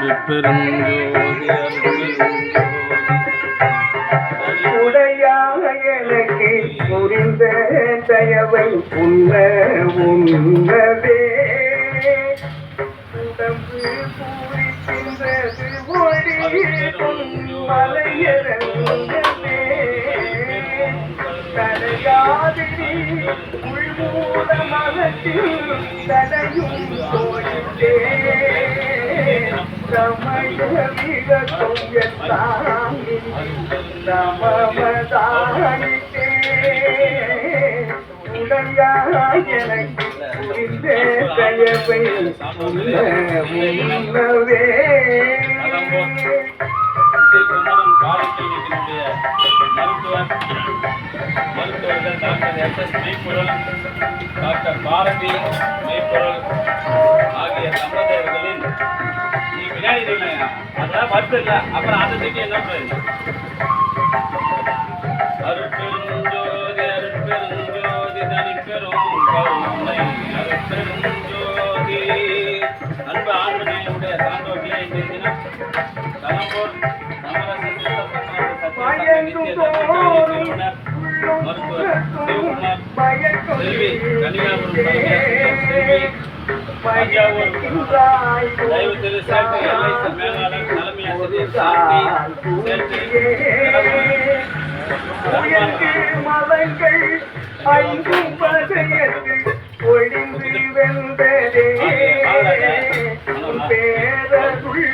அருட்பெருஞ்சோதி உடையாக எனக்கு புரிந்த தயவை உண்ணவே உடம்பு பூரிக்கின்றது ஒளி மலையரங்கமே தடையாதிரி உள்மூல மகத்தில் தடையும் போயிட்டே சமய விகத்தும் எல்லாம் சமமதாயிட்டே உடையா எனக்கு புரிந்த தயவை உண்ணவே மருத்துவர்கள் டாக்டர் எஸ்.எஸ். மெய்ப்பொருள், டாக்டர் பாரதி மெய்ப்பொருள் ஆகிய சம்பந்தர்களின் நீ பின்னாடி இல்லையா அதெல்லாம் மருத்துவ இல்லை அப்புறம் அதை தூக்கி என்ன பண்ணுறது அருட்பெருஞ்சோதி அருட்பெருஞ்சோதி தனிப்பெரும் கருணை அருட்பெருஞ்சோதி அன்பு ஆண்மனையுடைய சான்றோர்களே இந்த தினம் தலம்பூர் மருத்துவர் சிவகுமார் செல்வி கன்னிகாபுரம் தஞ்சாவூர் தயவு திரு சேர்த்து எல்ஐசி மேலாளர் தலைமை ஆசிரியர் சாந்தி மதங்கள் ஐந்தும் பகையது ஒளிந்து வென்றதே பேரருள்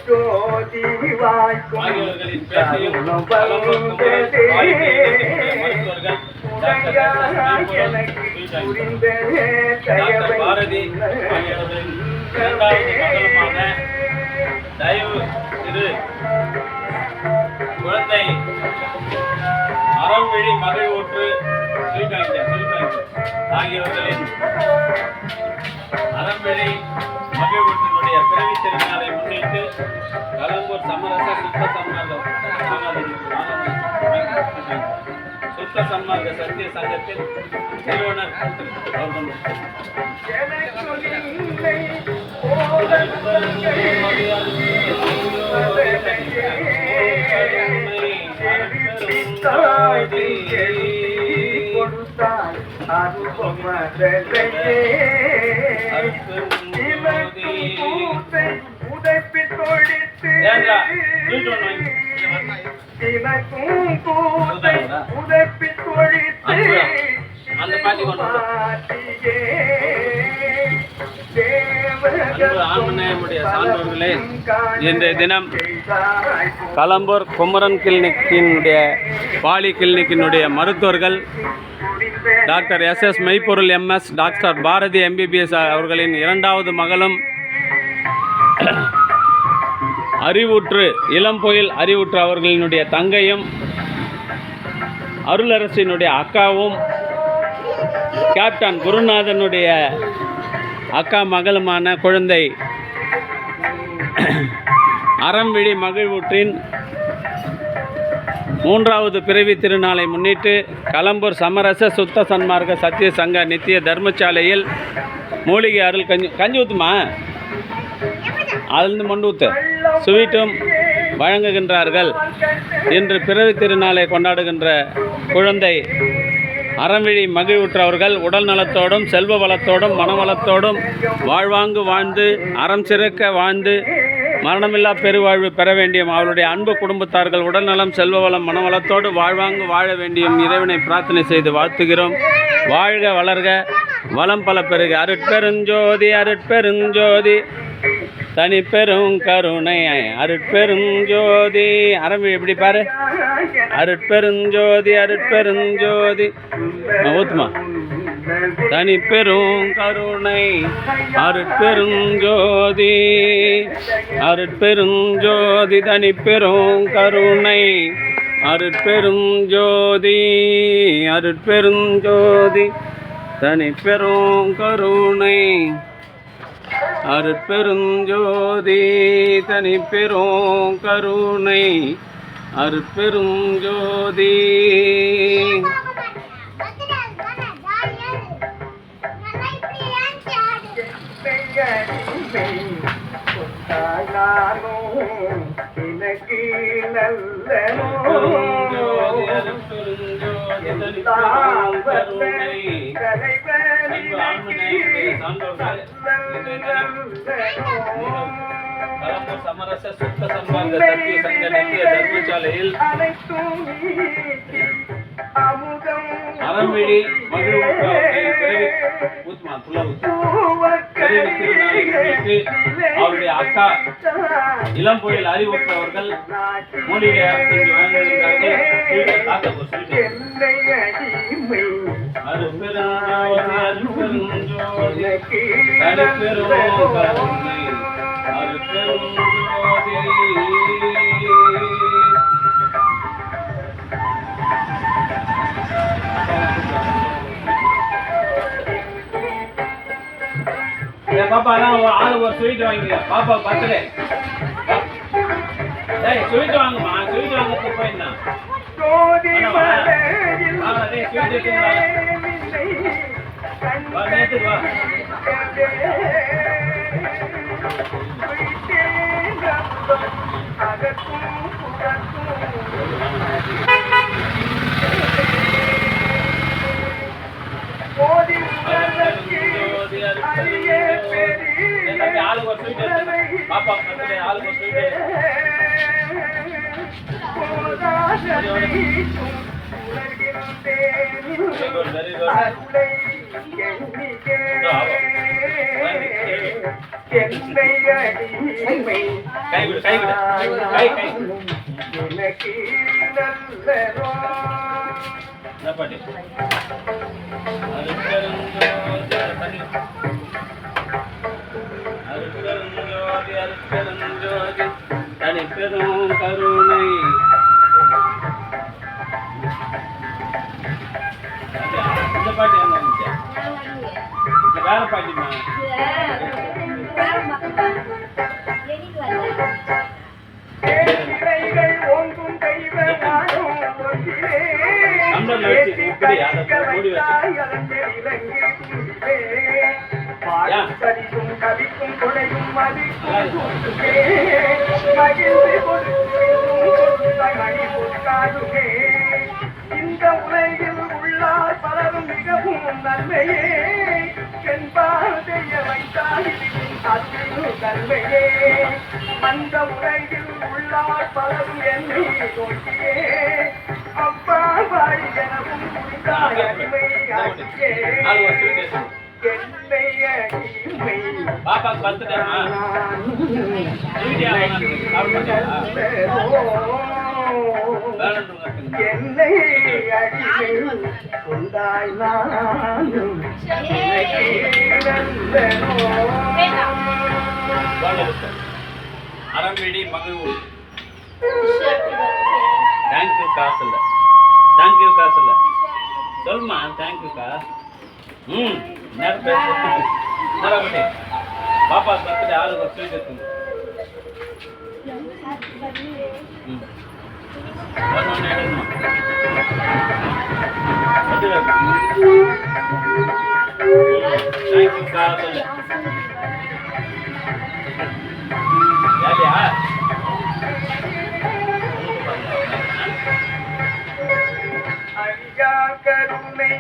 ஜோதி வாய்க்கும் எனக்கு புரிந்த பாரதி இரண்டாவது மகளுமான தயவு திரு குழந்தை அறம்விழி மகள் ஊற்று ஆகியவர்களின் அறம்விழி மகள் ஊற்றினுடைய பிறவி திருநாளை முன்னிட்டு கலம்பூர் சமரச சுத்த சன்மார்க்க சத்திய சங்கத்தின் நிறுவனர் கொடுத்தாய் உதைப்பி தொழித்து உதைப்பி தொழித்து அந்த பாட்டி ஆண்மனையுடைய சான்றோர்களே இன்றைய தினம் கலம்பூர் குமரன் கிளினிக்கினுடைய பாலி கிளினிக்கினுடைய மருத்துவர்கள் டாக்டர் எஸ்.எஸ். மெய்ப்பொருள் எம்.எஸ். டாக்டர் பாரதி எம்பிபிஎஸ் அவர்களின் இரண்டாவது மகளும் அறிவுற்று இளம்பொயில் அறிவுற்று அவர்களினுடைய தங்கையும் அருளரசினுடைய அக்காவும் கேப்டன் குருநாதனுடைய அக்கா மகளுமான குழந்தை அறம்விழி மகிழ்வூற்றின் மூன்றாவது பிறவி திருநாளை முன்னிட்டு கலம்பூர் சமரச சுத்த சன்மார்க்க சத்திய சங்க நித்திய தர்மசாலையில் மூலிகை அருள் கஞ்சி ஊற்றுமா அதிலிருந்து மண்டு ஊற்று ஸ்வீட்டும் வழங்குகின்றார்கள். இன்று பிறவி திருநாளை கொண்டாடுகின்ற குழந்தை அறம்விழி மகிழ்வுற்றவர்கள் உடல் நலத்தோடும் செல்வ வளத்தோடும் மனவளத்தோடும் வாழ்வாங்கு வாழ்ந்து அறம் சிறக்க வாழ்ந்து மரணமில்லா பெருவாழ்வு பெற வேண்டியும் அவருடைய அன்பு குடும்பத்தார்கள் உடல் நலம் செல்வ வளம் மனவளத்தோடு வாழ்வாங்கு வாழ வேண்டியும் இறைவனை பிரார்த்தனை செய்து வாழ்த்துகிறோம். வாழ்க வளர்க வளம் பல பெருக. அருட்பெருஞ்சோதி அருட்பெருஞ்சோதி தனிப்பெரும் கருணை அருட்பெருஞ்சோதி. அறம்விழி எப்படி பாரு, அருட்பெருஞ்சோதி அருட்பெருஞ்சோதி ஊத்துமா. தனிப்பெரும் கருணை அருட்பெருஞ்சோதி அருட்பெருஞ்சோதி தனிப்பெரும் கருணை அருட்பெருஞ்சோதி அருட்பெருஞ்சோதி தனிப்பெரும் கருணை அருட்பெருஞ்சோதி தனிப்பெரும் கருணை அருட்பெருஞ்சோதி. Yeah. தாயானோ எனக்கு நல்லனோ சமரச சுத்த சம்பந்த சத்திய சங்க நித்திய தர்மசாலையில் அறம்விழி அவருடைய அக்கா இளம் புயல் அறிவுற்றவர்கள் மூலிகை பாப்பா ஆளு ஒரு ஸ்வீட் வாங்கிக்க பாப்பா பர்த்டே ஸ்வீட் வாங்குமா ஸ்வீட் வாங்க போயிருந்தா ஆளுக்கு ஒரு ஸ்வீட் பாப்பா பர்த்டே ஆளுக்கு ஒரு ஸ்வீட் பாட்டி தனி பெரும் கருணை இந்த பாட்டு என்ன வந்துச்சு வேற பாட்டுமா நம்பர்ல வச்சு இப்படி அதை மூடி சரிக்கும் கவிக்கும் கொடையும் மதிக்கும் மகிழ்ந்து கொடுக்காதுமே இந்த உலகில் உள்ளார் பலரும் மிகவும் நன்மையே என்பார் செய்ய வைத்தால் அத்திரும் நன்மையே அந்த உலகில் உள்ளார் பலரும் என்னை நோக்கியே அப்பா வாய் எனவும் உண்டாய் அடிமை ஆகியே பாப்பா பர்த்டேமா என்னை அடிமை உண்டாய் நானும் அறம்விழி மகிழ்வு தேங்க்யூ காசு இல்லை தேங்க்யூ காசு இல்லை சொல்லுமா தேங்க்யூ கா நேரம் பேச பாப்பா பர்த்டே ஆளுக்கு ஒரு ஸ்வீட் இருக்குங்க தேங்க்யூ கா சொல்லு யாரியா அழியா கருணை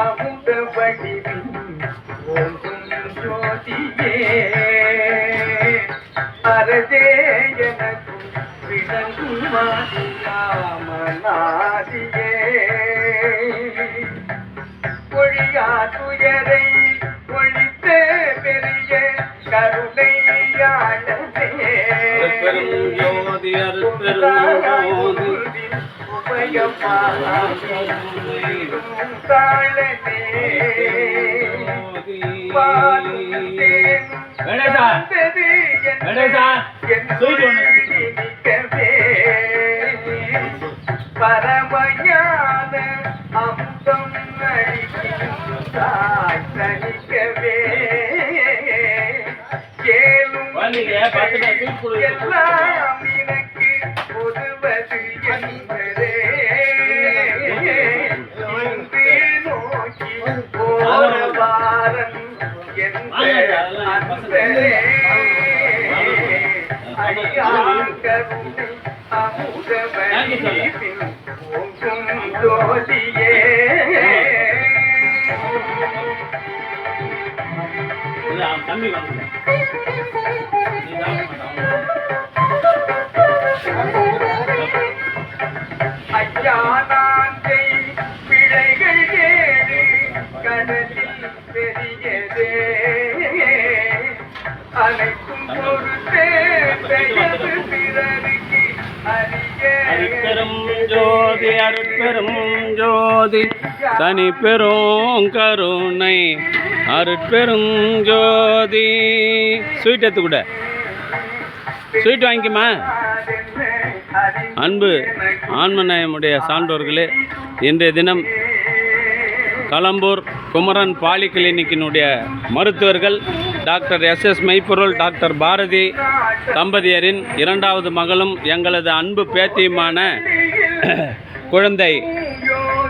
அமுத வடிவில் ஓங்கும் ஜோதியே அரதே எனக்கும் விளங்குமாதியே ஒழியா துயரை ஒழித்த பெரிய கருணையாளனே பரமஞான அம்சம் அழித்தாய் தனிக்கவே கேளும் எல்லாம் எனக்கு உதவது என்பதே இன்று நோக்கி போன வாரம் என்பதே கருணை அமுதவழியில் ஓங்கும் ஜோதியே இது அவன் தம்பி வந்து அஞ்ஞானாந்தை பிழைகள் ஏழு கடலில் பெரியதே அனைத்தும் பொறுத்தே தயவு பிறருக்கு அருட்பெரும் ஜோதி அருட்பெரும் ஜோதி தனி பெரும் கருணை அருட்பெரும் ஜோதி. ஸ்வீட் எடுத்து கூட ஸ்வீட் வாங்கிக்குமா. அன்பு ஆன்மநேயமுடைய சான்றோர்களே, இன்றைய தினம் களம்பூர் குமரன் பாலி கிளினிக்கினுடைய மருத்துவர்கள் டாக்டர் எஸ்எஸ் மெய்ப்பொருள் டாக்டர் பாரதி தம்பதியரின் இரண்டாவது மகளும் எங்களது அன்பு பேத்தியுமான குழந்தை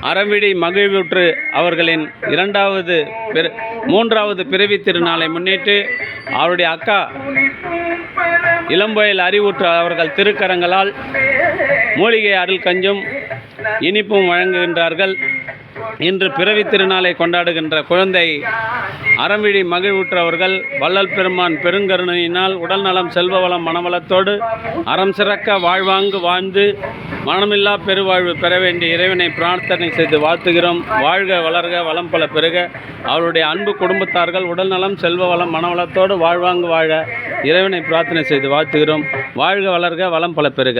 அறவிடி மகிழ்வுற்று அவர்களின் மூன்றாவது பிறவி திருநாளை முன்னிட்டு அவருடைய அக்கா இளம்பொயில் அறிவுற்று அவர்கள் திருக்கரங்களால் மூலிகை அருள் கஞ்சும் இனிப்பும் வழங்குகின்றார்கள். இன்று பிறவி திருநாளை கொண்டாடுகின்ற குழந்தை அறவிடி மகிழ்வுற்றவர்கள் வள்ளல் பெருமான் பெருங்கருணையினால் உடல்நலம் செல்வவளம் மனவளத்தோடு அறம் சிறக்க வாழ்வாங்கு வாழ்ந்து மனமில்லா பெருவாழ்வு பெற வேண்டிய இறைவனை பிரார்த்தனை செய்து வாழ்த்துகிறோம். வாழ்க வளர்க வளம் பல பெருக. அவருடைய அன்பு குடும்பத்தார்கள் உடல்நலம் செல்வவளம் மனவளத்தோடு வாழ்வாங்கு வாழ இறைவனை பிரார்த்தனை செய்து வாழ்த்துகிறோம். வாழ்க வளர்க வளம் பல பெருக.